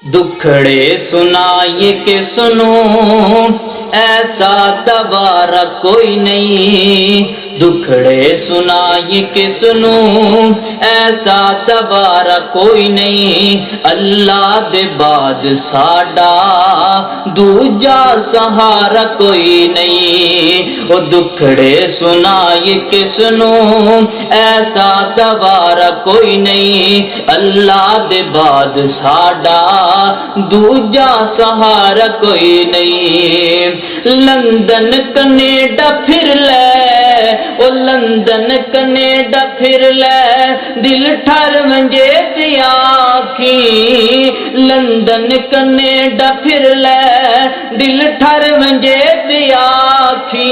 दुखड़े सुनाइए के सुनो, ऐसा दवारा कोई नहीं। दुखड़े सुनाइए के सुनो, ऐसा दवारा कोई नहीं। अल्लाह दे बाद साडा दूजा सहारा कोई नहीं। ओ दुखड़े सुनाइए के सुनो, ऐसा दवारा कोई नहीं। अल्लाह दे बाद साडा दूजा सहारा कोई नहीं। लंदन कनेडा फिर ले, ओ लंदन कनेडा फिर ले, दिल ठर वंजे ते आखी। लंदन कनेडा फिर ले, दिल ठर वंजे ते आखी।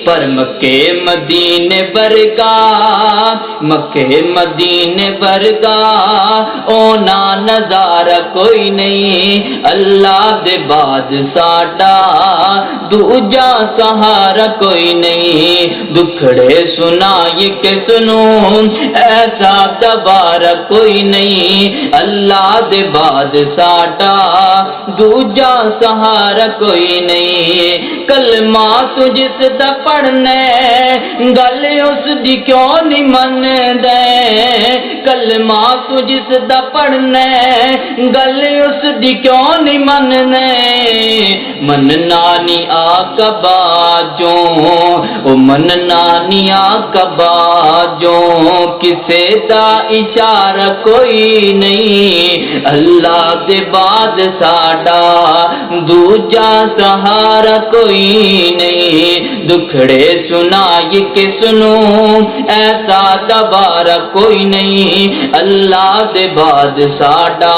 पर मक्के मदीने वर्गा, मक्के मदीने वर्गा ओना नजारा कोई नहीं। अल्लाह दे बाद साडा दूजा सहारा कोई नहीं। दुखड़े सुनाइए के सुनो, ऐसा दवारा कोई नहीं। अल्लाह दे बाद साडा दूजा सहारा कोई नहीं। कलमा तू जिस दा पढ़ने, गल उस दी क्यों नहीं मन दे। कलमा तू जिस दा पढ़ने, गल उस दी क्यों नहीं मन दे। मन नानी आका बाजो, ओ मन नानी आका बाजो, किसे दा इशारा कोई नहीं। अल्लाह दे बाद साडा दूजा सहारा कोई नहीं। दुखड़े सुनाइए के सुनो, ऐसा दवारा कोई नहीं। अल्लाह दे बाद साडा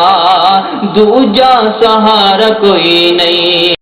दूजा सहारा कोई नहीं।